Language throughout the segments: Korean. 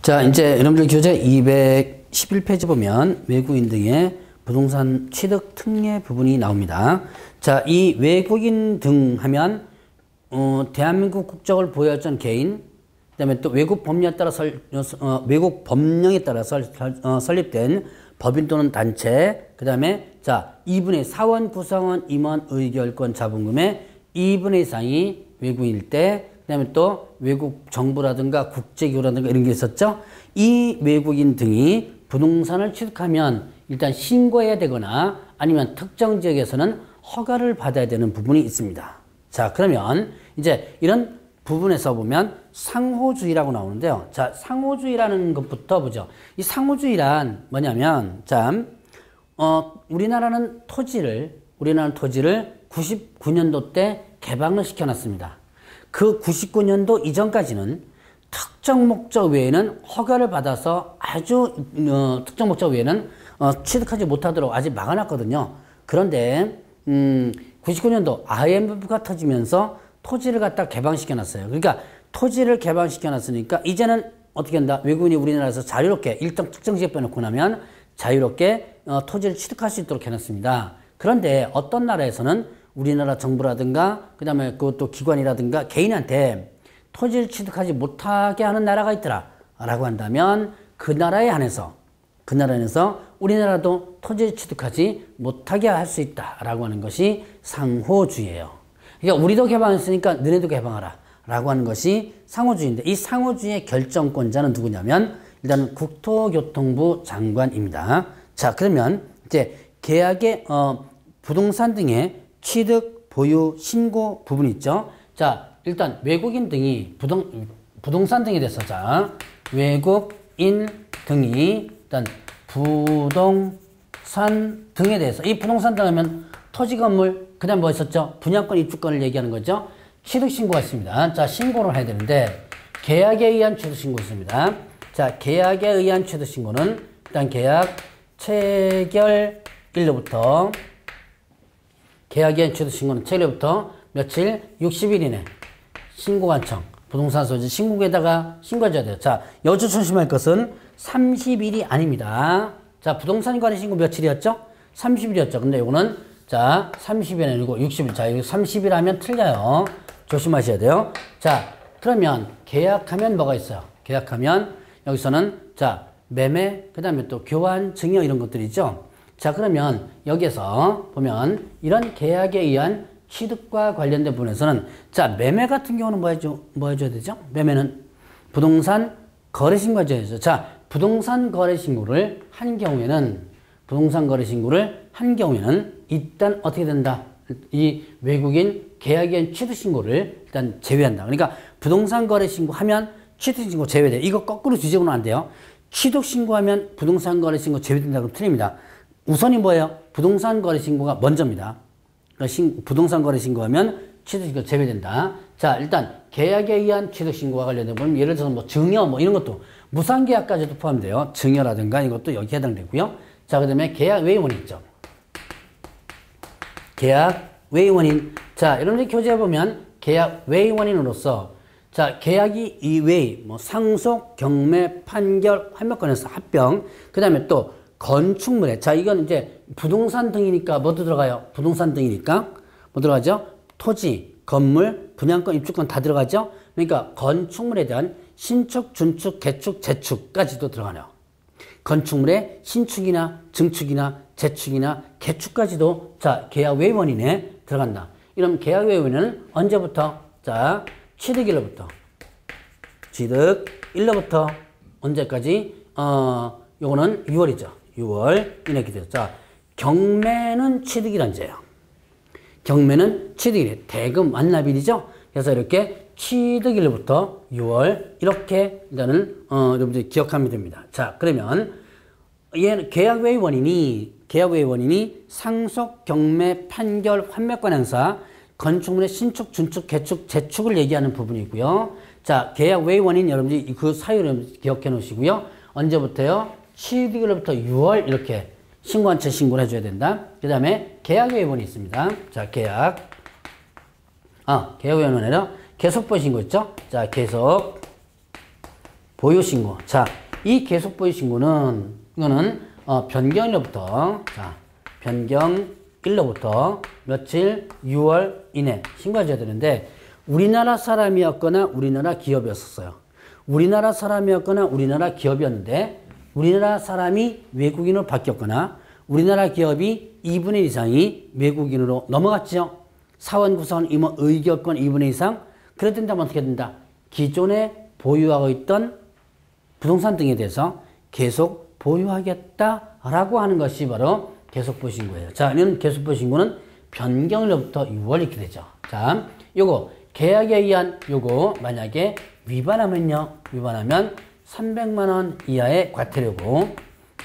자, 이제 여러분들 교재 211페이지 보면 외국인 등의 부동산 취득 특례 부분이 나옵니다. 자, 이 외국인 등 하면 대한민국 국적을 보유할 전 개인, 그다음에 또 외국 법령에 따라 설립된 법인 또는 단체, 그다음에 자 2분의 사원 구성원 임원 의결권 자본금의 2분의 1상이 외국인일 때, 그다음에 또 외국 정부라든가 국제기구라든가 이런 게 있었죠. 이 외국인 등이 부동산을 취득하면 일단 신고해야 되거나 아니면 특정 지역에서는 허가를 받아야 되는 부분이 있습니다. 자, 그러면 이제 이런 부분에서 보면 상호주의라고 나오는데요. 자, 상호주의라는 것부터 보죠. 이 상호주의란 뭐냐면, 자, 우리나라는 토지를 99년도 때 개방을 시켜놨습니다. 그 99년도 이전까지는 특정 목적 외에는 허가를 받아서 아주 특정 목적 외에는 취득하지 못하도록 아직 막아놨거든요. 그런데 99년도 IMF가 터지면서 토지를 갖다 개방시켜놨어요. 그러니까 토지를 개방시켜놨으니까 이제는 어떻게 한다? 외국인이 우리나라에서 자유롭게 일정 특정 지역 빼놓고 나면 자유롭게 토지를 취득할 수 있도록 해놨습니다. 그런데 어떤 나라에서는 우리나라 정부라든가 그다음에 그것도 기관이라든가 개인한테 토지를 취득하지 못하게 하는 나라가 있더라 라고 한다면 그 나라에 한해서 우리나라도 토지를 취득하지 못하게 할 수 있다 라고 하는 것이 상호주의예요. 그러니까 우리도 개방했으니까 너네도 개방하라 라고 하는 것이 상호주의인데, 이 상호주의의 결정권자는 누구냐면 일단 국토교통부 장관입니다. 자, 그러면 이제 계약의 부동산 등의 취득, 보유, 신고 부분이 있죠. 자, 일단 외국인 등이 부동산 등에 대해서, 자, 외국인 등이 일단 부동산 등에 대해서, 이 부동산 등 하면 토지, 건물, 그 다음 뭐 있었죠? 분양권, 입주권을 얘기하는 거죠. 취득 신고가 있습니다. 자, 신고를 해야 되는데 계약에 의한 취득 신고 있습니다. 자, 계약에 의한 취득 신고는 일단 계약 체결일로부터, 계약에 의한 취득 신고는 체결일로부터 며칠? 60일 이내 신고관청, 부동산 소지 신고에다가 신고해줘야 돼요. 자, 여주 조심할 것은 30일이 아닙니다. 자, 부동산 관리 신고 며칠이었죠? 30일이었죠. 근데 이거는 자, 30일이 아니고 60일. 자, 여기 30일 하면 틀려요. 조심하셔야 돼요. 자, 그러면 계약하면 뭐가 있어요? 계약하면 여기서는 자, 매매, 그 다음에 또 교환, 증여 이런 것들이 있죠. 자, 그러면 여기에서 보면 이런 계약에 의한 취득과 관련된 부분에서는 자, 매매 같은 경우는 뭐 해줘야 되죠? 매매는 부동산 거래신고 해줘야 되죠. 자, 부동산 거래신고를 한 경우에는 일단 어떻게 된다? 이 외국인 계약에 의한 취득신고를 일단 제외한다. 그러니까 부동산 거래신고 하면 취득신고 제외돼요. 이거 거꾸로 뒤집으면 안 돼요. 취득신고하면 부동산 거래신고 제외된다고 틀립니다. 우선이 뭐예요? 부동산 거래신고가 먼저입니다. 그러니까 부동산 거래신고하면 취득신고 제외된다. 자, 일단 계약에 의한 취득신고와 관련된 부분, 예를 들어서 뭐 증여 뭐 이런 것도 무상계약까지도 포함돼요. 증여라든가 이것도 여기에 해당되고요. 자, 그 다음에 계약 외의 원인 있죠. 계약 외의 원인. 자, 여러분들 교재에 보면 계약 외의 원인으로서 자, 계약이 이외의 뭐 상속, 경매, 판결, 환매권에서 합병, 그 다음에 또 건축물에, 자, 이건 이제 부동산 등이니까 뭐도 들어가요? 부동산 등이니까 뭐 들어가죠? 토지, 건물, 분양권, 입주권 다 들어가죠? 그러니까 건축물에 대한 신축, 준축, 개축, 재축까지도 들어가네요. 건축물의 신축이나 증축이나 재축이나 개축까지도 자, 계약 외의 원인에 들어간다. 이런 계약 외의 원인은 언제부터? 자, 취득일로부터 언제까지? 요거는 6월이죠. 6월 이내 기준. 자, 경매는 취득일언제예요. 경매는 취득일이 대금 완납일이죠. 그래서 이렇게 취득일로부터 6월 이렇게 일단은 여러분들이 기억하면 됩니다. 자, 그러면 얘는 계약 외의 원인이 상속, 경매, 판결, 환매권 행사, 건축물의 신축, 준축, 개축, 재축을 얘기하는 부분이고요. 자, 계약 외의 원인 여러분들이 그 사유를 기억해 놓으시고요. 언제부터요? 취득일로부터 6월 이렇게 신고한채 신고를 해줘야 된다. 그 다음에 계약 외의 원인이 있습니다. 자, 계약 외의 원인은 계속보유 신고 있죠? 자, 계속보유 보유신고. 자, 이 계속 보유신고는, 이거는, 변경일로부터, 자, 변경일로부터 며칠, 6월 이내 신고해줘야 되는데, 우리나라 사람이었거나 우리나라 기업이었어요. 우리나라 사람이었거나 우리나라 기업이었는데, 우리나라 사람이 외국인으로 바뀌었거나, 우리나라 기업이 2분의 1 이상이 외국인으로 넘어갔죠. 사원 구성원 임원 의결권 2분의 1 이상. 그럴 텐데 어떻게 된다? 기존에 보유하고 있던 부동산 등에 대해서 계속 보유하겠다라고 하는 것이 바로 계속 보유신고예요. 자, 이런 계속 보유신고는 변경일로부터 6월 이렇게 되죠. 자, 요거 계약에 의한 요거 만약에 위반하면요. 위반하면 300만 원 이하의 과태료고,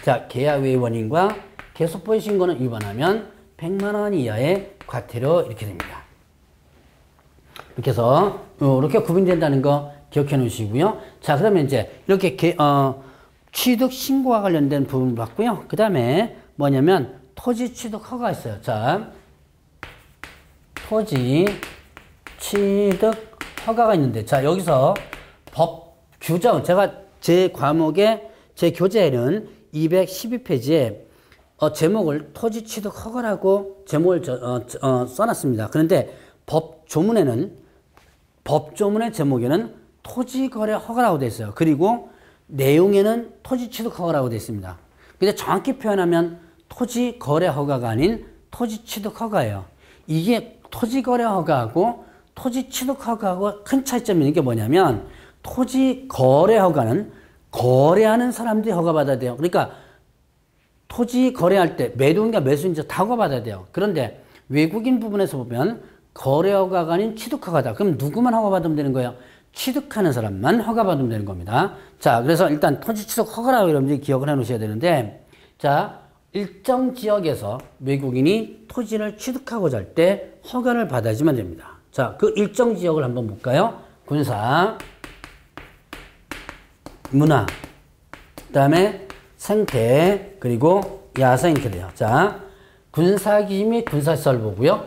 자, 계약 외의 원인과 계속 보유신고는 위반하면 100만 원 이하의 과태료 이렇게 됩니다. 이렇게 해서 이렇게 구분된다는 거 기억해 놓으시고요. 자, 그러면 이제 이렇게 취득 신고와 관련된 부분을 봤고요. 그 다음에 뭐냐면 토지 취득 허가가 있어요. 자, 토지 취득 허가가 있는데, 자, 여기서 법 규정, 제가 제 과목에 제 교재에는 212페이지에 제목을 토지 취득 허가라고 제목을 써놨습니다. 그런데 법조문의 제목에는 토지 거래 허가라고 되어 있어요. 그리고 내용에는 토지 취득 허가라고 되어 있습니다. 근데 정확히 표현하면 토지 거래 허가가 아닌 토지 취득 허가예요. 이게 토지 거래 허가하고 토지 취득 허가하고 큰 차이점이 있는 게 뭐냐면, 토지 거래 허가는 거래하는 사람들이 허가받아야 돼요. 그러니까 토지 거래할 때 매도인가 매수인지 다 허가받아야 돼요. 그런데 외국인 부분에서 보면 거래 허가가 아닌 취득 허가다. 그럼 누구만 허가받으면 되는 거예요? 취득하는 사람만 허가받으면 되는 겁니다. 자, 그래서 일단 토지 취득 허가라고 여러분들이 기억을 해 놓으셔야 되는데, 자, 일정 지역에서 외국인이 토지를 취득하고자 할 때 허가를 받아야지만 됩니다. 자, 그 일정 지역을 한번 볼까요? 군사, 문화, 그 다음에 생태, 그리고 야생 이렇게 돼요. 자, 군사기지 및 군사시설 보고요.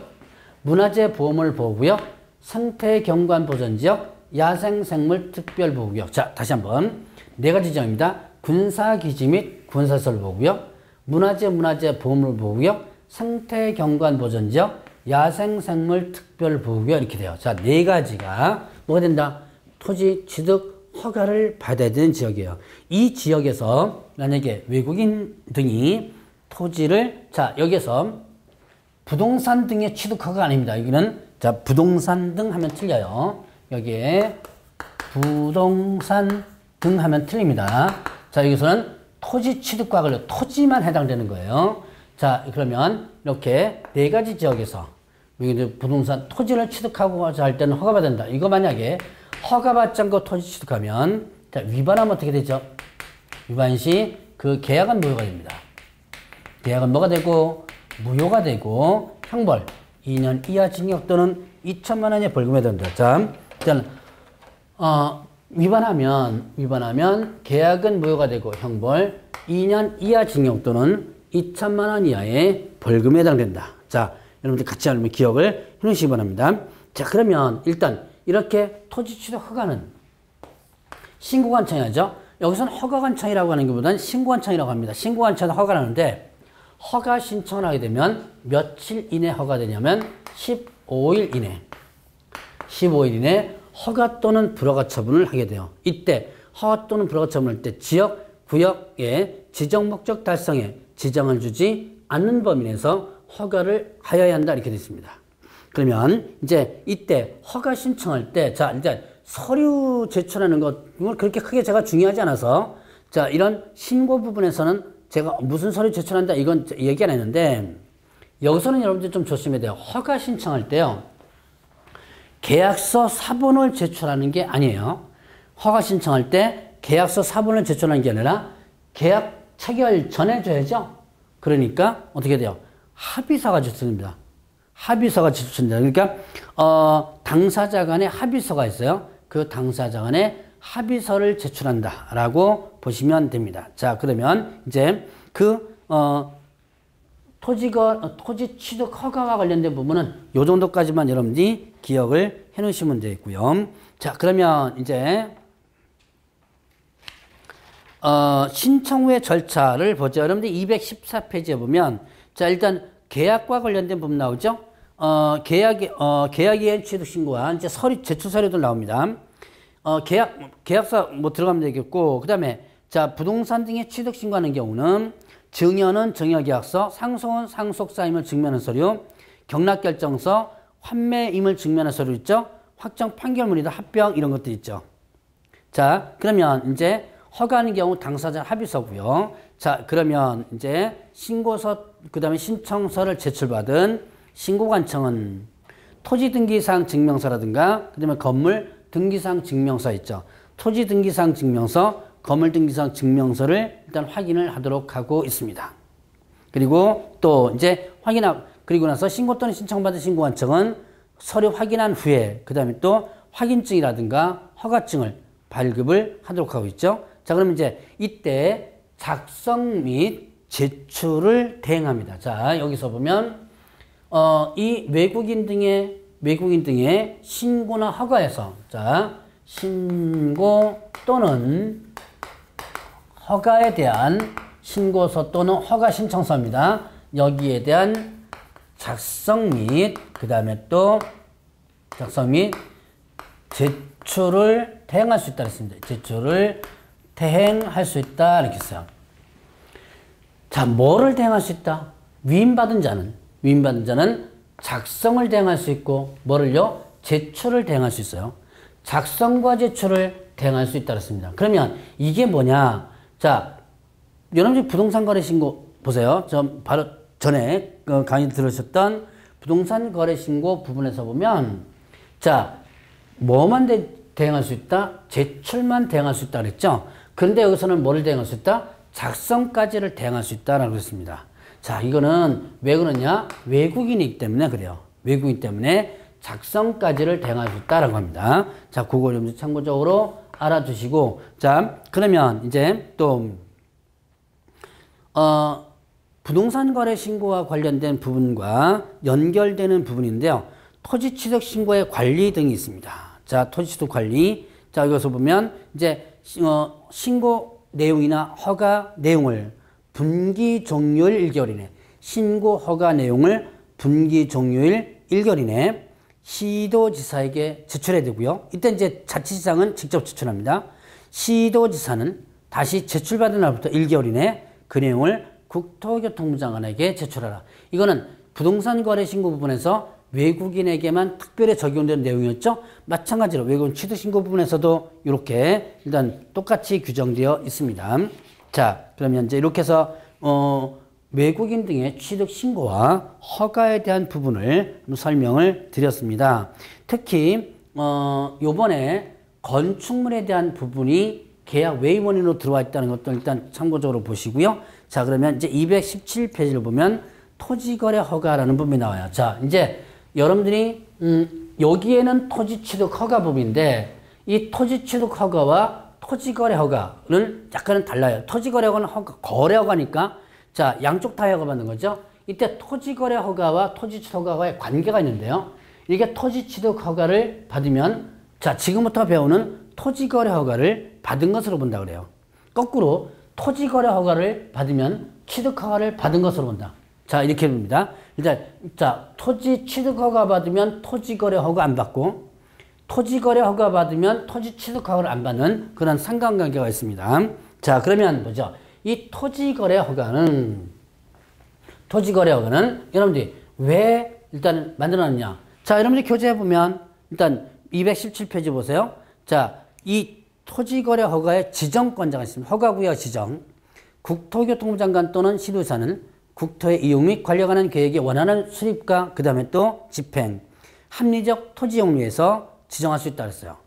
문화재 보호물 보호구역, 생태경관 보전지역, 야생생물 특별보호구역. 자, 다시 한번 네 가지 지역입니다. 군사기지 및 군사시설 보호구역, 문화재 보호물 보호구역, 생태경관 보전지역, 야생생물 특별보호구역 이렇게 돼요. 자, 네 가지가 뭐가 된다? 토지 취득 허가를 받아야 되는 지역이에요. 이 지역에서 만약에 외국인 등이 토지를, 자, 여기서 부동산 등의 취득 허가가 아닙니다. 여기는, 자, 부동산 등 하면 틀려요. 여기에 부동산 등 하면 틀립니다. 자, 여기서는 토지 취득과 관련 토지만 해당되는 거예요. 자, 그러면 이렇게 네 가지 지역에서 부동산 토지를 취득하고자 할 때는 허가받는다. 이거 만약에 허가받지 않고 토지 취득하면, 자, 위반하면 어떻게 되죠? 위반 시 그 계약은 무효가 됩니다. 계약은 뭐가 되고? 무효가 되고 형벌 2년 이하 징역 또는 2천만 원의 벌금에 된다. 자, 일단 위반하면 계약은 무효가 되고 형벌 2년 이하 징역 또는 2천만 원 이하의 벌금에 해당된다. 자, 여러분들 같이 알면 기억을 해놓으시기 바랍니다. 자, 그러면 일단 이렇게 토지 취득 허가는 신고관청이죠. 여기서는 허가관청이라고 하는 것보다는 신고관청이라고 합니다. 신고관청은 허가를 하는데, 허가 신청을 하게 되면 며칠 이내 허가되냐면 15일 이내. 15일 이내 허가 또는 불허가 처분을 하게 돼요. 이때 허가 또는 불허가 처분을 할 때 지역, 구역의 지정 목적 달성에 지장을 주지 않는 범위 내에서 허가를 하여야 한다 이렇게 되어 있습니다. 그러면 이제 이때 허가 신청할 때, 자, 이제 서류 제출하는 것, 이건 그렇게 크게 제가 중요하지 않아서, 자, 이런 신고 부분에서는 제가 무슨 서류 제출한다 이건 얘기 안 했는데, 여기서는 여러분들 좀 조심해야 돼요. 허가 신청할 때요, 계약서 사본을 제출하는 게 아니에요. 허가 신청할 때 계약서 사본을 제출하는 게 아니라 계약 체결 전에 줘야죠. 그러니까 어떻게 돼요? 합의서가 제출됩니다. 합의서가 제출된다. 그러니까 당사자 간의 합의서가 있어요. 그 당사자 간의 합의서를 제출한다라고 보시면 됩니다. 자, 그러면 이제 그 토지 취득 허가와 관련된 부분은 요 정도까지만 여러분들이 기억을 해 놓으시면 되겠고요. 자, 그러면 이제 신청 후의 절차를 보죠. 여러분들 214페이지에 보면, 자, 일단 계약과 관련된 부분 나오죠? 계약이행 취득신고와 이제 제출 서류들 나옵니다. 계약서 뭐 들어가면 되겠고, 그 다음에, 자, 부동산 등의 취득신고하는 경우는 증여는 증여계약서, 상속은 상속사임을 증명하는 서류, 경락결정서, 환매임을 증명하는 서류 있죠? 확정 판결문이다, 합병 이런 것들 있죠. 자, 그러면 이제 허가하는 경우 당사자 합의서고요. 자, 그러면 이제 신고서, 그 다음에 신청서를 제출받은 신고관청은 토지 등기상 증명서라든가, 그 다음에 건물 등기상 증명서 있죠. 토지 등기상 증명서, 건물 등기상 증명서를 일단 확인을 하도록 하고 있습니다. 그리고 또 이제 그리고 나서 신고 또는 신청받은 신고관청은 서류 확인한 후에, 그 다음에 또 확인증이라든가 허가증을 발급을 하도록 하고 있죠. 자, 그러면 이제 이때 작성 및 제출을 대행합니다. 자, 여기서 보면, 이 외국인 등의 신고나 허가에서, 자, 신고 또는 허가에 대한 신고서 또는 허가 신청서입니다. 여기에 대한 작성 및, 그 다음에 또 작성 및 제출을 대행할 수 있다 그랬습니다. 제출을 대행할 수 있다 이렇게 했어요. 자, 뭐를 대행할 수 있다? 위임받은 자는 작성을 대행할 수 있고, 뭐를요? 제출을 대행할 수 있어요. 작성과 제출을 대행할 수 있다 그랬습니다. 그러면 이게 뭐냐? 자, 여러분들 부동산 거래 신고 보세요. 바로 전에 강의 들으셨던 부동산 거래 신고 부분에서 보면, 자, 뭐만 대행할 수 있다? 제출만 대행할 수 있다 그랬죠? 그런데 여기서는 뭐를 대행할 수 있다? 작성까지를 대행할 수 있다라고 했습니다. 자, 이거는 왜 그러냐? 외국인이기 때문에 그래요. 외국인 때문에 작성까지를 대행할 수 있다라고 합니다. 자, 그거 좀 참고적으로 알아두시고, 자, 그러면 이제 또, 부동산 거래 신고와 관련된 부분과 연결되는 부분인데요. 토지 취득 신고의 관리 등이 있습니다. 자, 토지 취득 관리. 자, 여기서 보면 이제, 신고 내용이나 허가 내용을 분기 종료일 1개월 이내, 신고 허가 내용을 분기 종료일 1개월 이내 시도지사에게 제출해야 되고요. 이때 이제 자치시장은 직접 제출합니다. 시도지사는 다시 제출받은 날부터 1개월 이내 그 내용을 국토교통부 장관에게 제출하라. 이거는 부동산 거래 신고 부분에서 외국인에게만 특별히 적용되는 내용이었죠. 마찬가지로 외국인 취득 신고 부분에서도 이렇게 일단 똑같이 규정되어 있습니다. 자, 그러면 이제 이렇게 해서 외국인 등의 취득 신고와 허가에 대한 부분을 설명을 드렸습니다. 특히 요번에 건축물에 대한 부분이 계약 외의원인으로 들어와 있다는 것도 일단 참고적으로 보시고요. 자, 그러면 이제 217페이지를 보면 토지거래 허가라는 부분이 나와요. 자, 이제 여러분들이 여기에는 토지 취득 허가 부분인데, 이 토지 취득 허가와 토지거래 허가는 약간은 달라요. 토지거래 허가는 거래 허가니까, 자, 양쪽 다 허가받는 거죠. 이때 토지거래 허가와 토지 취득 허가의 관계가 있는데요. 이게 토지 취득 허가를 받으면, 자, 지금부터 배우는 토지거래 허가를 받은 것으로 본다 그래요. 거꾸로 토지거래 허가를 받으면 취득 허가를 받은 것으로 본다. 자, 이렇게 봅니다. 일단, 자, 토지 취득 허가 받으면 토지거래 허가 안 받고, 토지거래 허가 받으면 토지 취득 허가를 안 받는 그런 상관관계가 있습니다. 자, 그러면 뭐죠? 이 토지거래 허가는 여러분들이 왜 일단 만들어놨냐? 자, 여러분들이 교재에 보면 일단 217페이지 보세요. 자, 이 토지거래 허가의 지정권자가 있습니다. 허가구역 지정. 국토교통부 장관 또는 시도지사는 국토의 이용 및 관리에 관한 계획의 원하는 수립과 그 다음에 또 집행, 합리적 토지 용리에서 지정할 수 있다 그랬어요.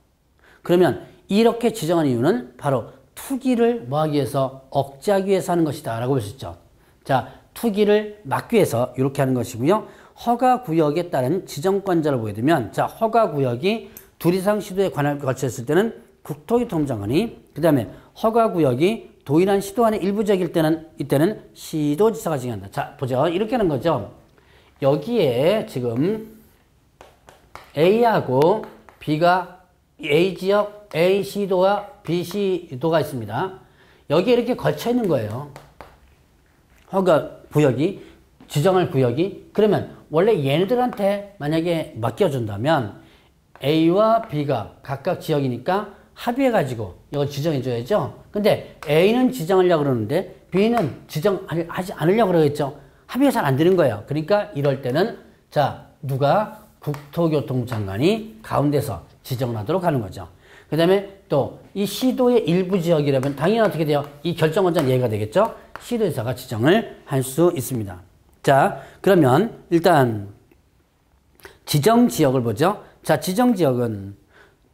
그러면 이렇게 지정한 이유는 바로 투기를 뭐하기 위해서 억제하기 위해서 하는 것이다 라고 볼 수 있죠. 자, 투기를 막기 위해서 이렇게 하는 것이고요. 허가구역에 따른 지정권자를 보게 되면, 자, 허가구역이 둘 이상 시도에 걸쳤을 때는 국토교통부 장관이, 그 다음에 허가구역이 도일한 시도 안에 일부적일 때는, 이때는 시도지사가 지정한다. 자, 보죠. 이렇게 하는 거죠. 여기에 지금 A하고 B가 A 지역, A 시도와 B 시도가 있습니다. 여기에 이렇게 걸쳐 있는 거예요. 허가 구역이, 지정할 구역이. 그러면 원래 얘네들한테 만약에 맡겨준다면 A와 B가 각각 지역이니까 합의해가지고 이걸 지정해줘야죠. 근데 A는 지정하려고 그러는데 B는 지정하지 않으려고 그러겠죠. 합의가 잘 안 되는 거예요. 그러니까 이럴 때는 자, 누가 국토교통부 장관이 가운데서 지정을 하도록 하는 거죠. 그 다음에 또 이 시도의 일부 지역이라면 당연히 어떻게 돼요? 이 결정권자는 얘가 되겠죠? 시도지사가 지정을 할 수 있습니다. 자, 그러면 일단 지정지역을 보죠. 자, 지정지역은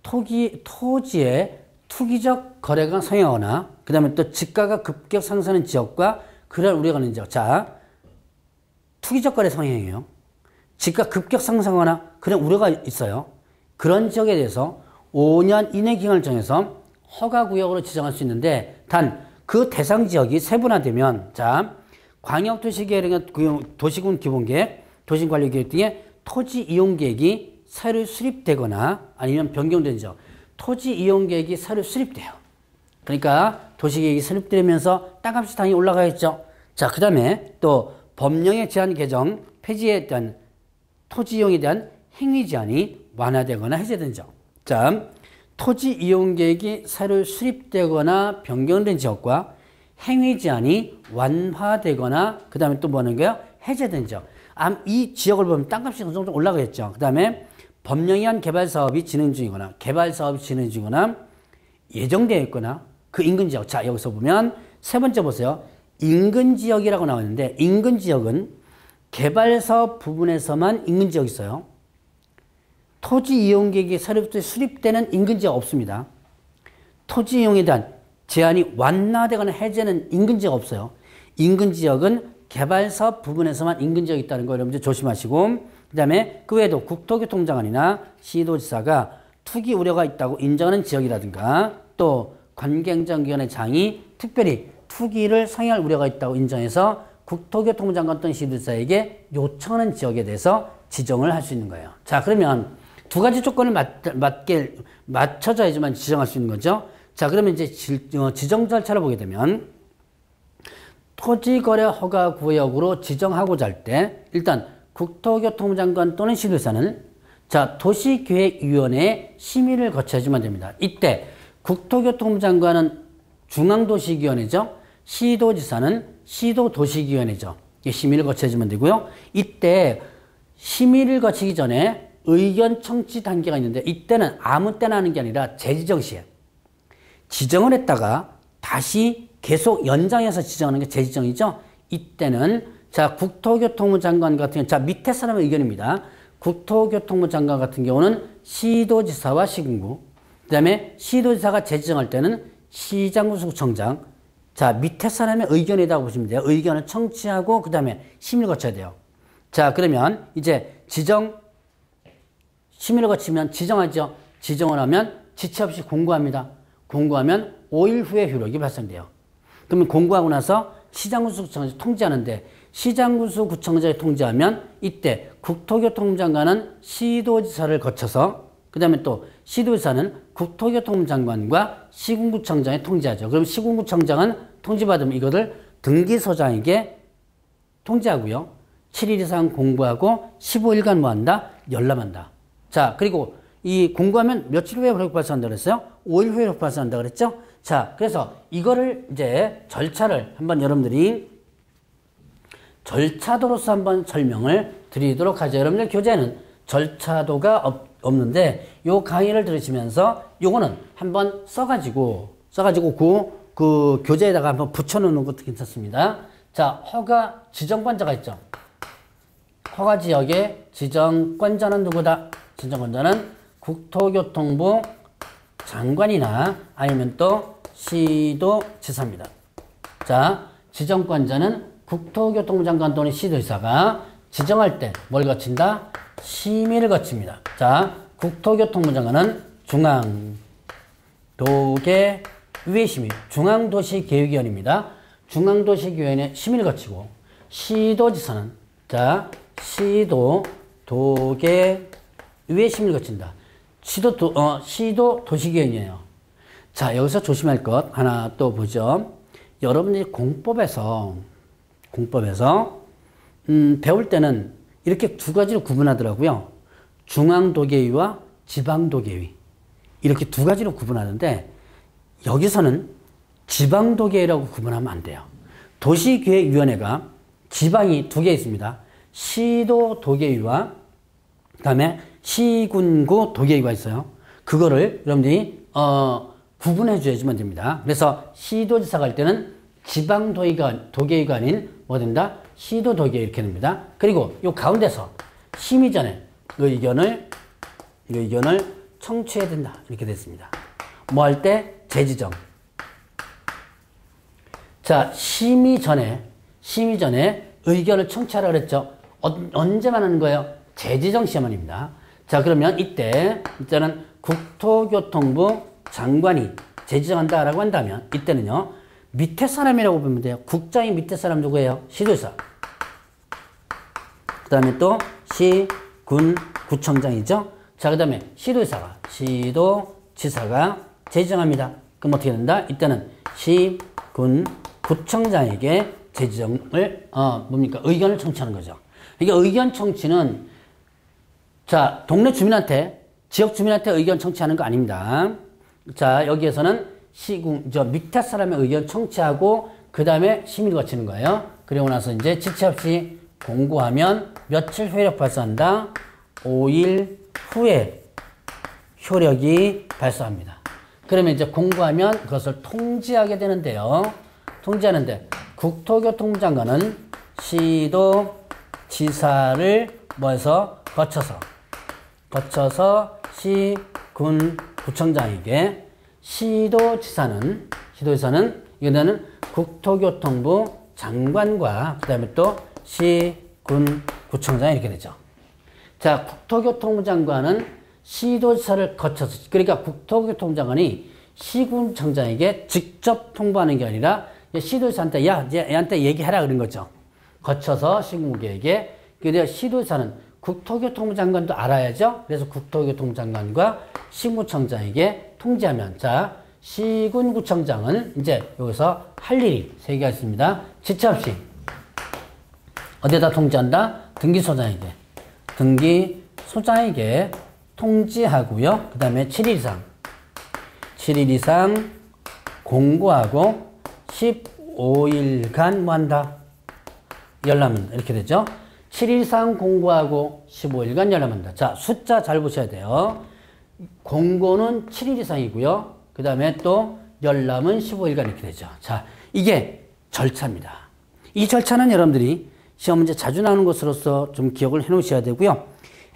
토지의 투기적 거래가 성행하거나 그 다음에 또 지가가 급격 상승하는 지역과 그럴 우려가 있는 지역. 자, 투기적 거래 성행이에요. 지가 급격 상승하거나 그런 우려가 있어요. 그런 지역에 대해서 5년 이내 기간을 정해서 허가구역으로 지정할 수 있는데 단 그 대상 지역이 세분화되면 자, 광역도시계획, 도시군 기본계획, 도시관리계획 등의 토지 이용계획이 새로 수립되거나 아니면 변경된 지역, 토지 이용계획이 새로 수립돼요. 그러니까 도시계획이 수립되면서 땅값이 당연히 올라가겠죠. 자, 그 다음에 또 법령의 제한 개정, 폐지에 대한 토지 이용에 대한 행위 제한이 완화되거나 해제된 지역. 자, 토지 이용 계획이 새로 수립되거나 변경된 지역과 행위 제한이 완화되거나 그 다음에 또 뭐 하는 거예요? 해제된 지역. 이 지역을 보면 땅값이 어느 정도 올라가겠죠. 그 다음에 법령에 의한 개발 사업이 진행 중이거나 개발 사업이 진행 중이거나 예정되어 있거나 그 인근 지역. 자, 여기서 보면 세 번째 보세요. 인근 지역이라고 나와 있는데 인근 지역은 개발 사업 부분에서만 인근 지역이 있어요. 토지 이용 계획이 수립되는 인근 지역 없습니다. 토지 이용에 대한 제한이 완화되거나 해제는 인근 지역 없어요. 인근 지역은 개발 사업 부분에서만 인근 지역이 있다는 거 여러분들 조심하시고 그 다음에 그 외에도 국토교통장관이나 시도지사가 투기 우려가 있다고 인정하는 지역이라든가 또 관계행정위원회장이 특별히 투기를 상회할 우려가 있다고 인정해서 국토교통장관 또는 시도지사에게 요청하는 지역에 대해서 지정을 할 수 있는 거예요. 자, 그러면 두 가지 조건을 맞춰줘야지만 지정할 수 있는 거죠. 자, 그러면 이제 지정 절차를 보게 되면 토지거래 허가 구역으로 지정하고자 할 때 일단 국토교통부 장관 또는 시도지사는 자, 도시계획위원회의 심의를 거쳐야지만 됩니다. 이때 국토교통부 장관은 중앙도시기원회죠. 시도지사는 시도도시기원회죠. 심의를 거쳐야지만 되고요. 이때 심의를 거치기 전에 의견 청취 단계가 있는데 이때는 아무 때나 하는 게 아니라 재지정 시에 지정을 했다가 다시 계속 연장해서 지정하는 게 재지정이죠. 이때는 자, 국토교통부 장관 같은 경우 자, 밑에 사람의 의견입니다. 국토교통부 장관 같은 경우는 시도지사와 시군구 그 다음에 시도지사가 재지정할 때는 시장구청장 자, 밑에 사람의 의견이라고 보시면 돼요. 의견을 청취하고 그 다음에 심의를 거쳐야 돼요. 자, 그러면 이제 심의를 거치면 지정하죠. 지정을 하면 지체 없이 공고합니다. 공고하면 5일 후에 효력이 발생돼요. 그러면 공고하고 나서 시장군수구청장이 통지하는데 시장군수구청장이 통지하면 이때 국토교통부 장관은 시도지사를 거쳐서 그 다음에 또 시도지사는 국토교통부 장관과 시군구청장에 통지하죠. 그럼 시군구청장은 통지받으면 이거를 등기소장에게 통지하고요. 7일 이상 공부하고 15일간 뭐 한다? 열람한다. 자, 그리고 이 공부하면 며칠 후에 효력 발생한다 그랬어요? 5일 후에 효력 발생한다 그랬죠? 자, 그래서 이거를 이제 절차를 한번 여러분들이 절차도로서 한번 설명을 드리도록 하죠. 여러분들 교재는 절차도가 없는데 요 강의를 들으시면서 요거는 한번 써가지고 그 교재에다가 한번 붙여놓는 것도 괜찮습니다. 자, 허가 지정권자가 있죠. 허가 지역의 지정권자는 누구다? 지정권자는 국토교통부 장관이나 아니면 또 시도지사입니다. 자, 지정권자는 국토교통부 장관 또는 시도지사가 지정할 때 뭘 거친다? 심의를 거칩니다. 자, 국토교통부 장관은 중앙도계위심의 중앙도시계획위원입니다. 중앙도시계획위원회 심의를 거치고 시도지사는 자, 시도도계위의 심의를 거친다. 시도도시계획위원회예요. 자, 여기서 조심할 것 하나 또 보죠. 여러분들이 공법에서 배울 때는 이렇게 두 가지로 구분하더라고요. 중앙도계위와 지방도계위. 이렇게 두 가지로 구분하는데 여기서는 지방도계위라고 구분하면 안 돼요. 도시계획위원회가 지방이 두 개 있습니다. 시도도계위와 그다음에 시군구 도계위가 있어요. 그거를 여러분들이 구분해 줘야지만 됩니다. 그래서 시도지사가 할 때는 지방도계위가 아닌 뭐 된다? 시도도계위 이렇게 됩니다. 그리고 요 가운데서 심의 전에 의견을 청취해야 된다. 이렇게 됐습니다. 뭐 할 때? 재지정. 자, 심의 전에 의견을 청취하라 그랬죠. 언제만 하는 거예요? 재지정 시험만입니다. 자, 그러면 이때는 국토교통부 장관이 재지정한다라고 한다면 이때는요. 밑에 사람이라고 보면 돼요. 국장이 밑에 사람 누구예요? 시도지사. 그 다음에 또 시, 군, 구청장이죠. 자, 그 다음에 시도지사가 재지정합니다. 그럼 어떻게 된다? 이때는 시, 군, 구청장에게 재지정을 의견을 청취하는 거죠. 이게 의견 청취는 자, 동네 주민한테 지역 주민한테 의견 청취하는 거 아닙니다. 자, 여기에서는 밑에 사람의 의견 청취하고 그 다음에 심의를 거치는 거예요. 그리고 나서 이제 지체 없이 공고하면 며칠 효력 발사한다? 5일 후에 효력이 발사합니다. 그러면 이제 공고하면 그것을 통지하게 되는데요. 통지하는데 국토교통부 장관은 시도지사를 뭐해서 거쳐서 시, 군, 구청장에게 시도지사는 이거는 국토교통부 장관과 그 다음에 또 시, 군, 구청장 이렇게 되죠. 자, 국토교통부 장관은 시도지사를 거쳐서 그러니까 국토교통부 장관이 시군청장에게 직접 통보하는 게 아니라 시도지사한테 얘한테 얘기해라 그런 거죠. 거쳐서 시군국에게. 그래서 시도지사는 국토교통부 장관도 알아야죠. 그래서 국토교통부 장관과 시군청장에게 통지하면 자 시군구청장은 이제 여기서 할 일이 세 개가 있습니다. 지체 없이 어디에다 통지한다? 등기소장에게 통지하고요. 그 다음에 7일 이상 공고하고 15일간 뭐 한다? 열람한다. 이렇게 되죠. 7일 이상 공고하고 15일간 열람한다. 자, 숫자 잘 보셔야 돼요. 공고는 7일 이상이고요. 그 다음에 또 열람은 15일간 이렇게 되죠. 자, 이게 절차입니다. 이 절차는 여러분들이 시험 문제 자주 나오는 것으로서 좀 기억을 해 놓으셔야 되고요.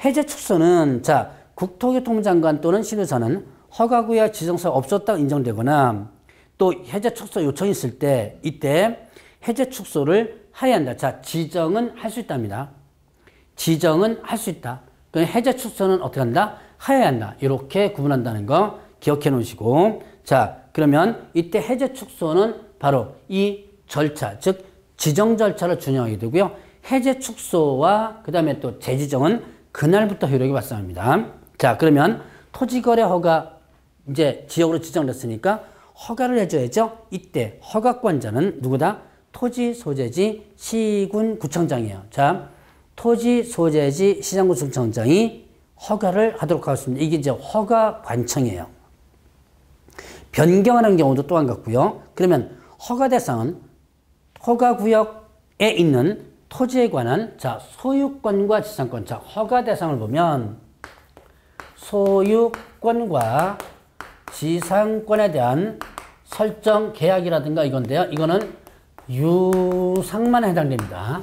해제 축소는 자, 국토교통부 장관 또는 시도지사는 허가구야 지정사가 없었다고 인정되거나 또 해제 축소 요청이 있을 때 이때 해제 축소를 하여야 한다. 자, 지정은 할 수 있답니다. 지정은 할 수 있다. 그럼 해제 축소는 어떻게 한다? 하여야 한다. 이렇게 구분한다는 거 기억해 놓으시고 자, 그러면 이때 해제 축소는 바로 이 절차, 즉 지정 절차를 준용하게 되고요. 해제 축소와 그 다음에 또 재지정은 그날부터 효력이 발생합니다. 자, 그러면 토지거래 허가 이제 지역으로 지정됐으니까 허가를 해줘야죠. 이때 허가권자는 누구다? 토지 소재지 시군구청장이에요. 자, 토지 소재지 시장구청장이 허가를 하도록 하겠습니다. 이게 이제 허가관청이에요. 변경하는 경우도 또한 같고요. 그러면 허가 대상은 허가구역에 있는 토지에 관한 자 소유권과 지상권. 자, 허가 대상을 보면 소유권과 지상권에 대한 설정 계약이라든가 이건데요. 이거는 유상만 해당됩니다.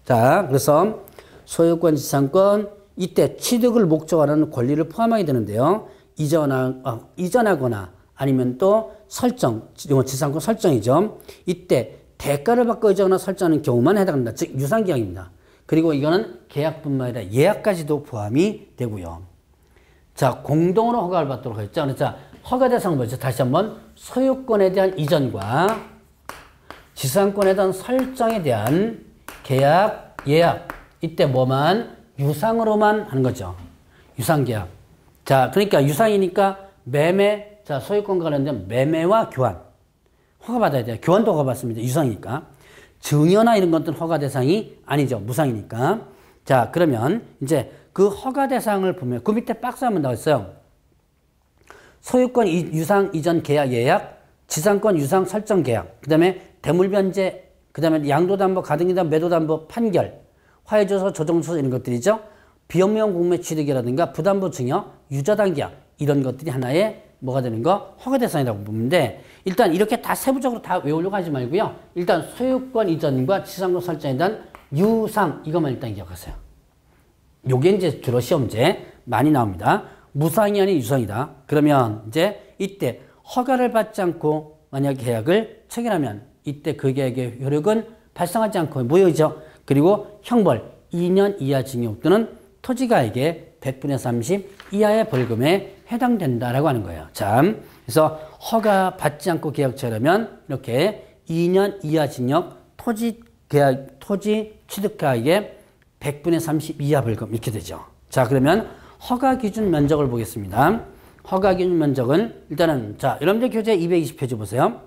자, 그래서 소유권, 지상권 이때 취득을 목적으로 권리를 포함하게 되는데요. 이전하거나 아니면 또 설정, 지상권 설정이죠. 이때 대가를 받고 이전하거나 설정하는 경우만 해당합니다. 즉 유상계약입니다. 그리고 이거는 계약뿐만 아니라 예약까지도 포함이 되고요. 자, 공동으로 허가를 받도록 했죠. 자, 허가 대상은 뭐죠? 다시 한번 소유권에 대한 이전과 지상권에 대한 설정에 대한 계약, 예약 이때 뭐만? 유상으로만 하는 거죠. 유상계약. 자, 그러니까 유상이니까 매매, 자, 소유권과 관련된 매매와 교환. 허가받아야 돼요. 교환도 허가받습니다. 유상이니까. 증여나 이런 것들은 허가 대상이 아니죠. 무상이니까. 자, 그러면 이제 그 허가 대상을 보면 그 밑에 박스 한번 나왔어요. 소유권 유상 이전 계약 예약, 지상권 유상 설정 계약, 그 다음에 대물변제, 그 다음에 양도담보, 가등기담보, 매도담보, 판결, 화해조서, 조정조서 이런 것들이죠. 비업무용 공매 취득이라든가 부담보 증여, 유저당 계약 이런 것들이 하나의 뭐가 되는 거? 허가 대상이라고 보는데 일단 이렇게 다 세부적으로 다 외우려고 하지 말고요. 일단 소유권 이전과 지상권 설정에 대한 유상 이것만 일단 기억하세요. 요게 이제 주로 시험제 많이 나옵니다. 무상이 아닌 유상이다. 그러면 이제 이때 허가를 받지 않고 만약 계약을 체결하면 이때 그 계약의 효력은 발생하지 않고 무효이죠. 그리고 형벌 2년 이하 징역 또는 토지가액의 100분의 30 이하의 벌금에 해당된다라고 하는 거예요. 자, 그래서 허가 받지 않고 계약 체결하면 이렇게 2년 이하 징역, 토지 취득가액의 100분의 30 이하 벌금 이렇게 되죠. 자, 그러면 허가 기준 면적을 보겠습니다. 허가 기준 면적은 일단은 자, 여러분들 교재 220페이지 보세요.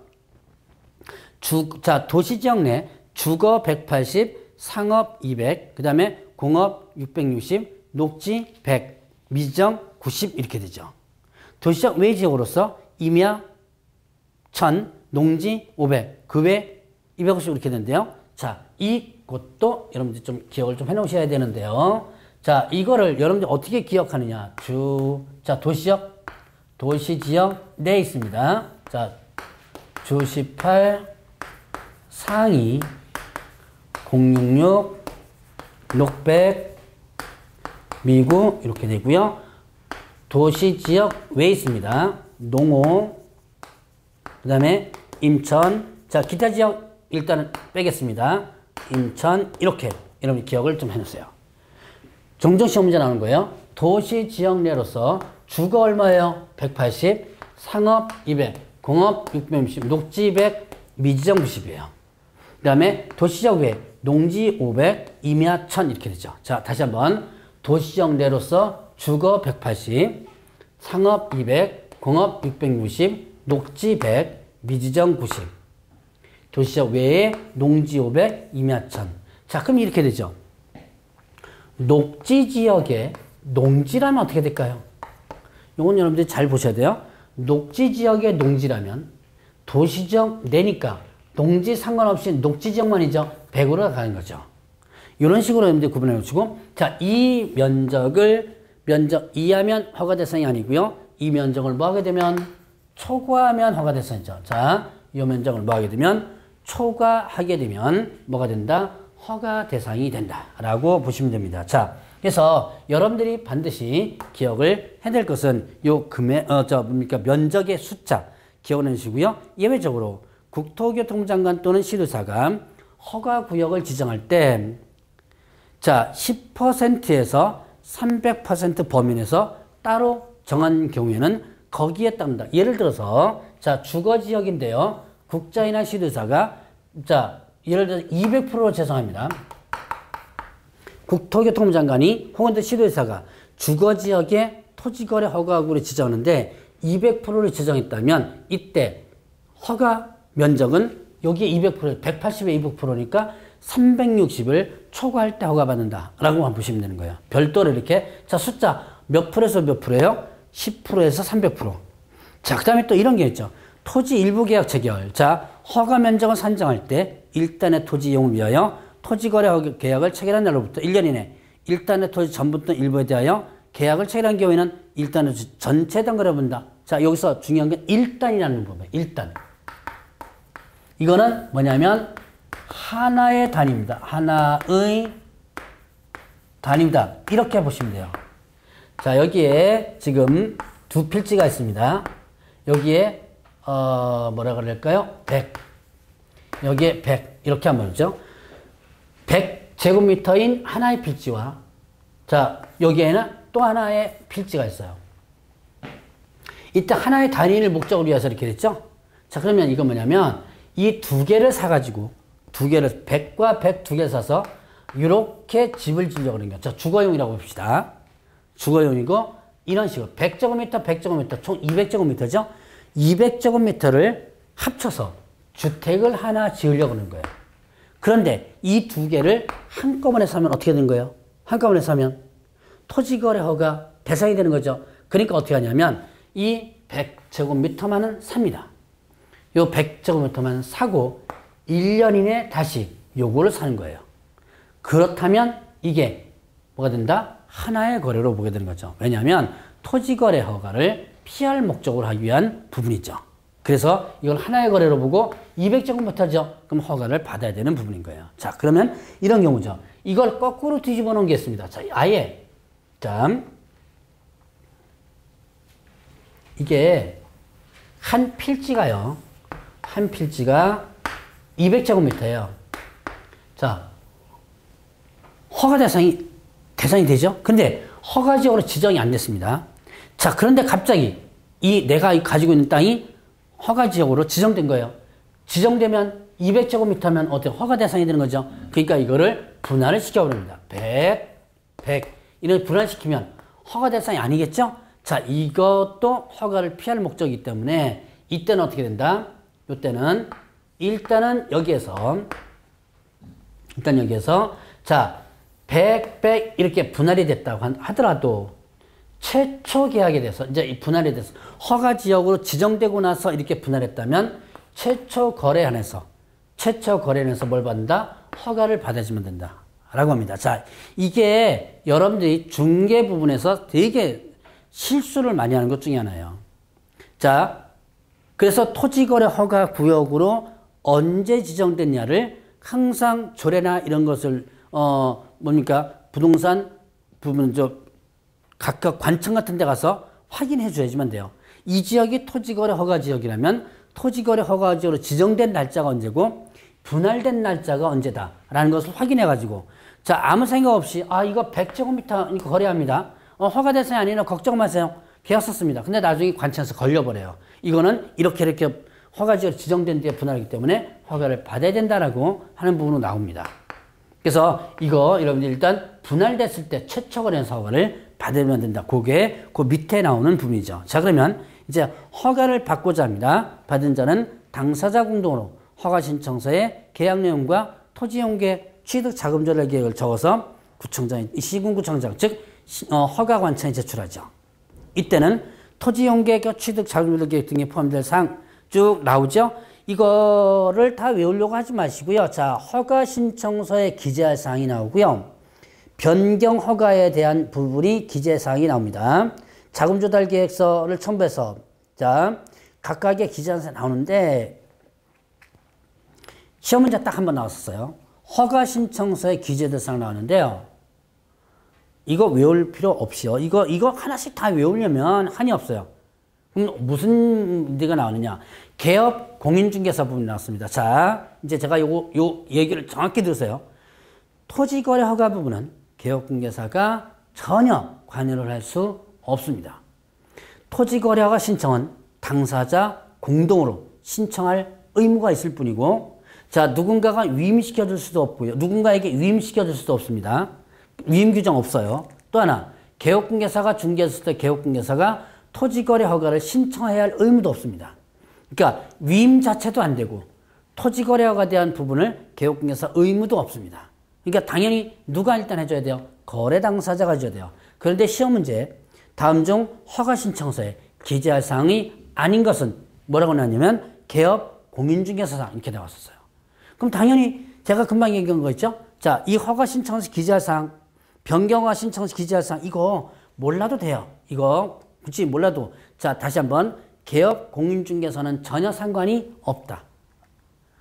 자, 도시지역 내 주거 180, 상업 200, 그 다음에 공업 660, 녹지 100, 미지정 90 이렇게 되죠. 도시적 외지역으로서 임야 1000, 농지 500, 그 외 250 이렇게 되는데요. 자, 이것도 여러분들 좀 기억을 좀 해놓으셔야 되는데요. 자, 이거를 여러분들 어떻게 기억하느냐. 자, 도시지역 내에 있습니다. 자, 주 18, 상위, 066, 녹백, 미구 이렇게 되고요. 도시지역 외에 있습니다. 농호, 그 다음에 인천, 자, 기타 지역 일단은 빼겠습니다. 인천 이렇게 여러분 기억을 좀 해놓으세요. 종종 시험 문제 나오는 거예요. 도시지역 내로서 주거 얼마예요? 180, 상업 200, 공업 660, 녹지 100, 미지정 90이에요. 그 다음에 도시지역 외 농지 500, 임야 1000 이렇게 되죠. 자, 다시 한번 도시지역 내로서 주거 180, 상업 200, 공업 660, 녹지 100, 미지정 90. 도시지역 외에 농지 500, 임야 1000. 자, 그럼 이렇게 되죠. 녹지지역에 농지라면 어떻게 될까요? 이건 여러분들이 잘 보셔야 돼요. 녹지지역의 농지라면 도시지역 내니까 농지 상관없이 녹지지역만이죠. 100으로 가는 거죠. 이런 식으로 여러분들이 구분해 놓으시고, 자, 이 면적 이하면 허가 대상이 아니고요. 이 면적을 뭐 하게 되면 초과하면 허가 대상이죠. 자, 이 면적을 뭐 하게 되면 초과하게 되면 뭐가 된다? 허가 대상이 된다라고 보시면 됩니다. 자, 그래서 여러분들이 반드시 기억을 해야 될 것은 요 면적의 숫자 기억해 주시고요. 예외적으로 국토교통장관 또는 시도사가 허가구역을 지정할 때, 자, 10%에서 300% 범위 내에서 따로 정한 경우에는 거기에 따른다. 예를 들어서, 자, 주거지역인데요. 국장이나 시도사가, 자, 예를 들어서 200% 죄송합니다. 국토교통장관이 혹은 시도사가 주거지역에 토지거래 허가구역을 지정하는데 200%를 지정했다면 이때 허가 면적은 여기에 200%, 180에 200%니까 360을 초과할 때 허가받는다 라고 보시면 되는 거예요. 별도로 이렇게, 자, 숫자 몇 프로에서 몇 프로예요? 10%에서 300%. 자, 그 다음에 또 이런 게 있죠. 토지 일부 계약 체결. 자, 허가 면적을 산정할 때 일단의 토지 이용을 위하여 토지거래 계약을 체결한 날로부터 1년 이내 일단의 토지 전부 또는 일부에 대하여 계약을 체결한 경우에는 일단의 토지 전체 단거래 본다. 자, 여기서 중요한 건 일단이라는 부분. 일단. 이거는 뭐냐면 하나의 단위입니다. 하나의 단위입니다. 이렇게 보시면 돼요. 자, 여기에 지금 두 필지가 있습니다. 여기에 뭐라 그럴까요? 100. 여기에 100. 이렇게 한번 보죠. 100제곱미터인 하나의 필지와, 자, 여기에는 또 하나의 필지가 있어요. 이때 하나의 단위를 목적으로 위해서 이렇게 됐죠? 자, 그러면 이건 뭐냐면 이 두 개를 사가지고, 두 개를, 100과 100 두 개 사서 이렇게 집을 지려고 하는 거죠. 자, 주거용이라고 봅시다. 주거용이고, 이런 식으로 100제곱미터, 100제곱미터, 총 200제곱미터죠? 200제곱미터를 합쳐서 주택을 하나 지으려고 하는 거예요. 그런데 이 두 개를 한꺼번에 사면 어떻게 되는 거예요? 한꺼번에 사면 토지거래 허가 대상이 되는 거죠. 그러니까 어떻게 하냐면 이 100제곱미터만은 삽니다. 요 100제곱미터만 사고 1년 이내에 다시 요거를 사는 거예요. 그렇다면 이게 뭐가 된다? 하나의 거래로 보게 되는 거죠. 왜냐하면 토지거래 허가를 피할 목적으로 하기 위한 부분이죠. 그래서 이걸 하나의 거래로 보고 200제곱미터죠. 그럼 허가를 받아야 되는 부분인 거예요. 자, 그러면 이런 경우죠. 이걸 거꾸로 뒤집어 놓은 게 있습니다. 자, 아예 자, 이게 한 필지가요. 한 필지가 200제곱미터예요. 자, 허가 대상이 되죠? 근데 허가지역으로 지정이 안 됐습니다. 자, 그런데 갑자기 이 내가 가지고 있는 땅이 허가지역으로 지정된 거예요. 지정되면 200제곱미터면 어떻게 허가 대상이 되는 거죠? 그러니까 이거를 분할을 시켜버립니다. 100. 이런 분할시키면 허가 대상이 아니겠죠? 자, 이것도 허가를 피할 목적이기 때문에 이때는 어떻게 된다? 이때는 일단 여기에서 자, 100 이렇게 분할이 됐다고 하더라도 최초 계약에 대해서 이제 이 분할에 대해서 허가 지역으로 지정되고 나서 이렇게 분할했다면 최초 거래안에서 뭘 받는다? 허가를 받아주면 된다. 라고 합니다. 자, 이게 여러분들이 중개 부분에서 되게 실수를 많이 하는 것 중에 하나예요. 자, 그래서 토지거래 허가 구역으로 언제 지정됐냐를 항상 조례나 이런 것을 부동산 부분 각각 관청 같은 데 가서 확인해 줘야지만 돼요. 이 지역이 토지거래 허가 지역이라면 토지거래 허가 지역으로 지정된 날짜가 언제고 분할된 날짜가 언제다 라는 것을 확인해 가지고 자, 아무 생각 없이 이거 100제곱미터 거래합니다. 허가 대상이 아니라 걱정 마세요. 계약 썼습니다. 근데 나중에 관청에서 걸려버려요. 이거는 이렇게 허가 지역으로 지정된 뒤에 분할하기 때문에 허가를 받아야 된다라고 하는 부분으로 나옵니다. 그래서 이거 여러분들 일단 분할됐을 때 최초 거래에서 허가를 받으면 된다. 그게 그 밑에 나오는 부분이죠. 자, 그러면 이제 허가를 받고자 합니다. 받은 자는 당사자 공동으로 허가 신청서에 계약 내용과 토지용계 취득 자금 조달 계획을 적어서 시군구청장 즉 허가관청에 제출하죠. 이때는 토지용계 취득 자금 조달 계획 등에 포함될 사항 쭉 나오죠. 이거를 다 외우려고 하지 마시고요. 자, 허가 신청서에 기재할 사항이 나오고요. 변경 허가에 대한 부분이 기재 사항이 나옵니다. 자금 조달 계획서를 첨부해서 자, 각각의 기재한 사항이 나오는데 시험 문제 딱 한 번 나왔었어요. 허가 신청서에 기재될 사항 나오는데요. 이거 외울 필요 없이요. 이거 하나씩 다 외우려면 한이 없어요. 그럼 무슨 문제가 나오느냐? 개업 공인중개사 부분이 나왔습니다. 자, 이제 제가 요 얘기를 정확히 들으세요. 토지거래 허가 부분은 개업공개사가 전혀 관여를 할 수 없습니다. 토지거래 허가 신청은 당사자 공동으로 신청할 의무가 있을 뿐이고, 자, 누군가가 위임시켜줄 수도 없고요. 누군가에게 위임시켜줄 수도 없습니다. 위임 규정 없어요. 또 하나, 개업공개사가 중개했을 때 개업공개사가 토지거래 허가를 신청해야 할 의무도 없습니다. 그러니까 위임 자체도 안 되고 토지거래 허가에 대한 부분을 개업공개사 의무도 없습니다. 그러니까 당연히 누가 일단 해줘야 돼요? 거래 당사자가 해줘야 돼요. 그런데 시험 문제 다음 중 허가 신청서에 기재할 사항이 아닌 것은 뭐라고 나왔냐면 개업 공인중개사 사항 이렇게 나왔었어요. 그럼 당연히 제가 금방 얘기한 거 있죠? 자, 이 허가 신청서 기재할 사항, 변경허가 신청서 기재할 사항 이거 몰라도 돼요. 이거 굳이 몰라도 자, 다시 한번 개업 공인중개사는 전혀 상관이 없다.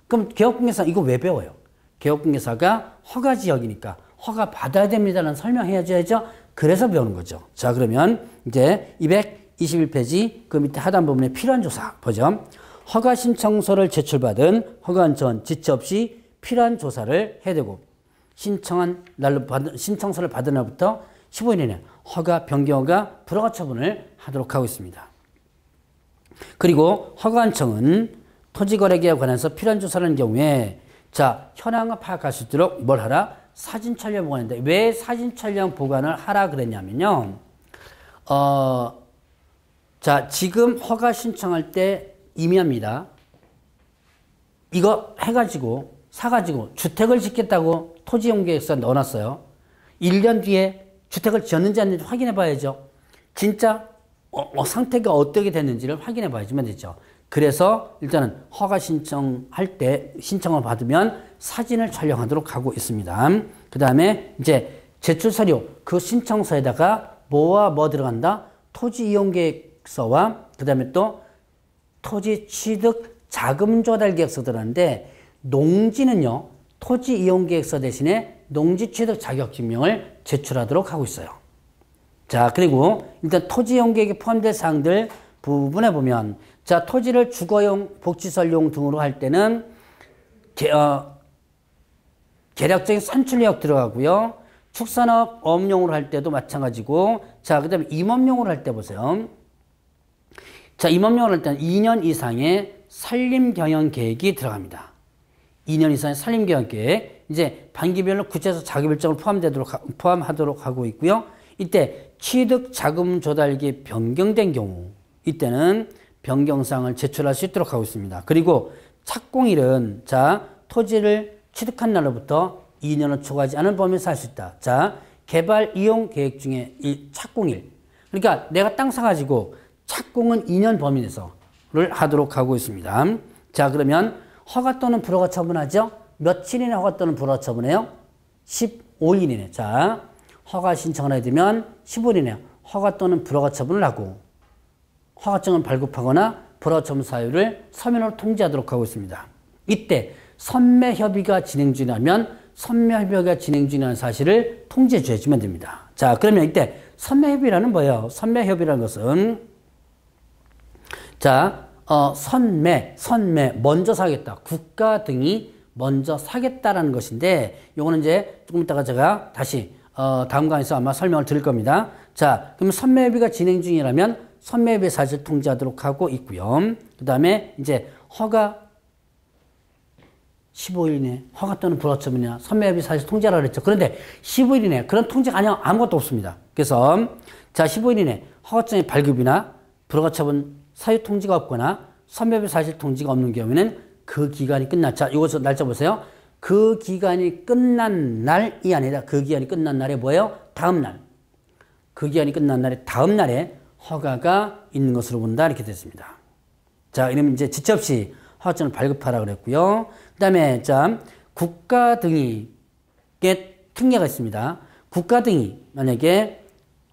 그럼 개업공개사 이거 왜 배워요? 개업공개사가 허가지역이니까 허가 받아야 됩니다라는 설명해야죠. 그래서 배우는 거죠. 자, 그러면 이제 221페이지 그 밑에 하단 부분에 필요한 조사 보죠. 허가 신청서를 제출받은 허가관청은 지체 없이 필요한 조사를 해야 되고 신청한 날로 신청서를 받은 날부터 15일 이내 허가 변경허가 불허가 처분을 하도록 하고 있습니다. 그리고 허가관청은 토지거래계에 관해서 필요한 조사를 하는 경우에 자, 현황을 파악할 수 있도록 뭘 하라? 사진 촬영 보관인데 왜 사진 촬영 보관을 하라 그랬냐면요. 자, 지금 허가 신청할 때 임의합니다. 이거 해가지고 사가지고 주택을 짓겠다고 토지용계획서에 넣어놨어요. 1년 뒤에 주택을 지었는지 아닌지 확인해 봐야죠. 진짜 상태가 어떻게 됐는지를 확인해 봐야지만 되죠. 그래서 일단은 허가 신청할 때 신청을 받으면 사진을 촬영하도록 하고 있습니다. 그 다음에 이제 제출 서류 그 신청서에다가 뭐와 뭐 들어간다? 토지 이용 계획서와 그 다음에 또 토지 취득 자금 조달 계획서 들어가는데 농지는요 토지 이용 계획서 대신에 농지 취득 자격 증명을 제출하도록 하고 있어요. 자, 그리고 일단 토지 이용 계획에 포함될 사항들 부분에 보면 자, 토지를 주거용, 복지설용 등으로 할 때는 계략적인 산출력 들어가고요. 축산업, 어업용으로 할 때도 마찬가지고 자, 그 다음에 임업용으로 할 때 보세요. 자, 임업용으로 할 때는 2년 이상의 산림경영계획이 들어갑니다. 2년 이상의 산림경영계획 이제 반기별로 구체적 자기별정을 포함하도록 하고 있고요. 이때 취득 자금 조달기 변경된 경우 이때는 변경사항을 제출할 수 있도록 하고 있습니다. 그리고 착공일은 자 토지를 취득한 날로부터 2년을 초과하지 않은 범위에서 할 수 있다. 자 개발 이용 계획 중에 이 착공일 그러니까 내가 땅 사가지고 착공은 2년 범위 내에서를 하도록 하고 있습니다. 자 그러면 허가 또는 불허가 처분하죠. 며칠 이내 허가 또는 불허가 처분해요? 15일 이내. 자 허가 신청을 하게 되면 15일 이내 허가 또는 불허가 처분을 하고 허가증을 발급하거나 불허가 처분 사유를 서면으로 통지하도록 하고 있습니다. 이때 선매협의가 진행 중이라면 선매협의가 진행 중이라는 사실을 통지해 주시면 됩니다. 자 그러면 이때 선매협의라는 뭐예요? 선매협의라는 것은 자 선매 먼저 사겠다. 국가 등이 먼저 사겠다라는 것인데 요거는 이제 조금 이따가 제가 다시 다음 강의에서 아마 설명을 드릴 겁니다. 자 그러면 선매협의가 진행 중이라면 선매협의 사실 통지하도록 하고 있고요. 그 다음에 이제 허가 15일 이내 허가 또는 불허 처분이나 선매협의 사실 통지하라고 그랬죠. 그런데 15일 이내 그런 통지가 아무것도 없습니다. 그래서 자 15일 이내 허가증의 발급이나 불허가 처분 사유 통지가 없거나 선매협의 사실 통지가 없는 경우에는 그 기간이 끝날 자 이것을 날짜 보세요. 그 기간이 끝난 날이 아니라 그 기간이 끝난 날에 뭐예요? 다음 날. 그 기간이 끝난 날에 다음 날에 허가가 있는 것으로 본다 이렇게 됐습니다. 자, 이러면 이제 지체 없이 허가증을 발급하라 그랬고요. 그다음에 자 국가 등의 특례가 있습니다. 국가 등이 만약에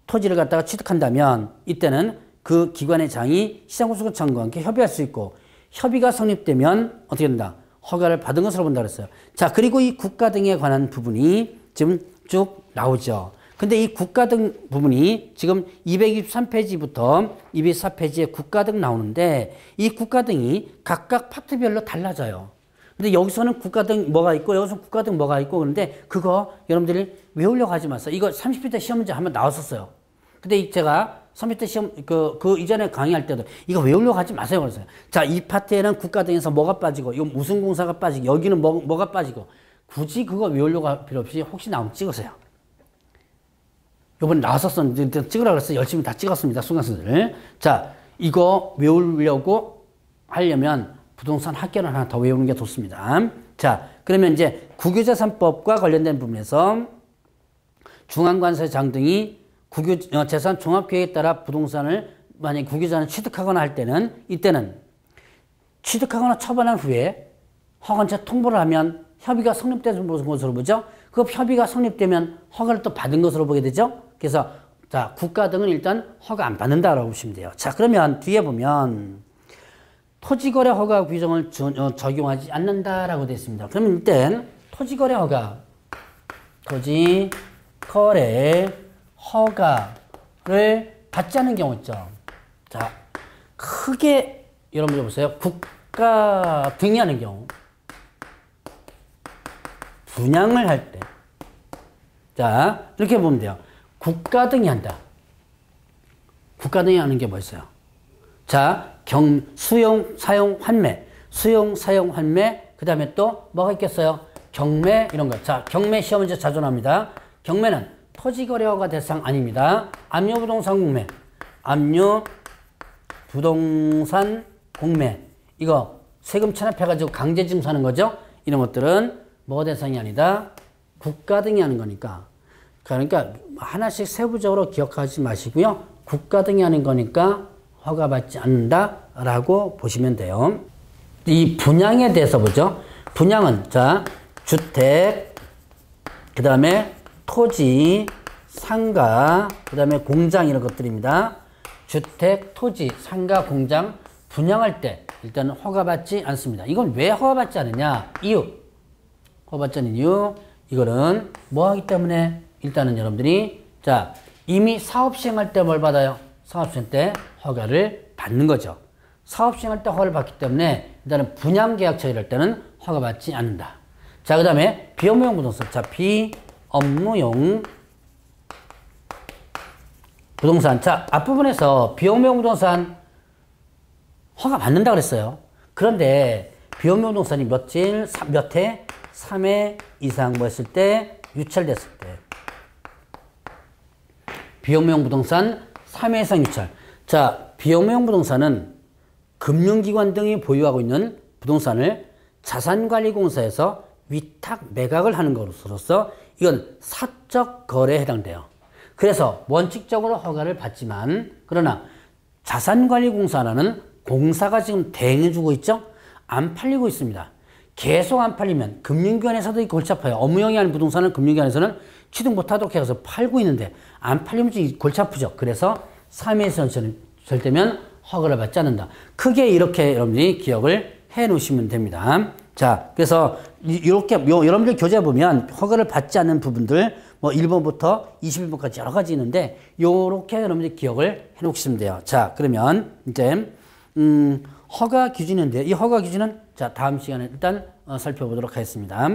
토지를 갖다가 취득한다면 이때는 그 기관의 장이 시장군수청과 함께 협의할 수 있고 협의가 성립되면 어떻게 된다? 허가를 받은 것으로 본다 그랬어요. 자, 그리고 이 국가 등에 관한 부분이 지금 쭉 나오죠. 근데 이 국가 등 부분이 지금 223페이지부터 224페이지에 국가 등 나오는데 이 국가 등이 각각 파트별로 달라져요. 근데 여기서는 국가 등 뭐가 있고 여기서는 국가 등 뭐가 있고 그런데 그거 여러분들이 외우려고 하지 마세요. 이거 30회 때 시험 문제 한번 나왔었어요. 근데 제가 30회 때 시험 그 이전에 강의할 때도 이거 외우려고 하지 마세요. 그랬어요. 자, 이 파트에는 국가 등에서 뭐가 빠지고 이거 무슨 공사가 빠지고 여기는 뭐가 빠지고 굳이 그거 외우려고 할 필요 없이 혹시 나오면 찍으세요. 요번에 나왔었는데 찍으라고 그래서 열심히 다 찍었습니다. 순간순을. 자, 이거 외우려고 하려면 부동산 학계론 하나 더 외우는 게 좋습니다. 자, 그러면 이제 국유재산법과 관련된 부분에서 중앙관세장 등이 국유재산 종합계획에 따라 부동산을 만약에 국유재산을 취득하거나 할 때는 이때는 취득하거나 처분한 후에 허가인체 통보를 하면 협의가 성립되는 것으로 보죠. 그 협의가 성립되면 허가를 또 받은 것으로 보게 되죠. 그래서 자 국가 등은 일단 허가 안 받는다라고 보시면 돼요. 자 그러면 뒤에 보면 토지거래 허가 규정을 적용하지 않는다라고 되어 있습니다. 그러면 일단 토지거래 허가를 받지 않는 경우 있죠. 자 크게 여러분들 보세요. 국가 등이 하는 경우 분양을 할 때 자 이렇게 보면 돼요. 국가 등이 한다. 국가 등이 하는 게 뭐 있어요? 자, 수용, 사용, 환매. 수용, 사용, 환매. 그 다음에 또 뭐가 있겠어요? 경매, 이런 거. 자, 경매 시험 문제 자주 나옵니다. 경매는 토지거래허가 대상 아닙니다. 압류부동산 공매. 압류부동산 공매. 이거 세금 체납해가지고 강제 징수하는 거죠. 이런 것들은 뭐가 대상이 아니다. 국가 등이 하는 거니까. 그러니까 하나씩 세부적으로 기억하지 마시고요. 국가 등이 하는 거니까 허가받지 않는다라고 보시면 돼요. 이 분양에 대해서 보죠. 분양은 자 주택, 그 다음에 토지, 상가, 그 다음에 공장 이런 것들입니다. 주택, 토지, 상가, 공장 분양할 때 일단은 허가받지 않습니다. 이건 왜 허가받지 않느냐? 이유. 허가받지 않는 이유. 이거는 뭐 하기 때문에 일단은 여러분들이 자 이미 사업 시행할 때 뭘 받아요? 사업 시행 때 허가를 받는 거죠. 사업 시행할 때 허가를 받기 때문에 일단은 분양 계약 처리할 때는 허가받지 않는다. 자, 그 다음에 비업무용 부동산. 자, 비업무용 부동산. 자, 앞부분에서 비업무용 부동산 허가 받는다 그랬어요. 그런데 비업무용 부동산이 몇 해? 3회 이상 뭐 했을 때? 유찰됐을 때. 비업무용 부동산 3회 이상 유찰. 자, 비업무용 부동산은 금융기관 등이 보유하고 있는 부동산을 자산관리공사에서 위탁 매각을 하는 것으로서 이건 사적 거래에 해당돼요. 그래서 원칙적으로 허가를 받지만 그러나 자산관리공사라는 공사가 지금 대행해주고 있죠? 안 팔리고 있습니다. 계속 안 팔리면 금융기관에서도 골치 아파요. 업무용이 아닌 부동산은 금융기관에서는 취득 못하도록 해서 팔고 있는데 안 팔리면 좀 골치 아프죠. 그래서 3회에서 절대면 허가를 받지 않는다. 크게 이렇게 여러분들이 기억을 해 놓으시면 됩니다. 자, 그래서 이렇게 여러분들 교재 보면 허가를 받지 않는 부분들 뭐 1번부터 21번까지 여러 가지 있는데 요렇게 여러분들이 기억을 해 놓으시면 돼요. 자, 그러면 이제 허가 기준인데 이 허가 기준은 자, 다음 시간에 일단 살펴보도록 하겠습니다.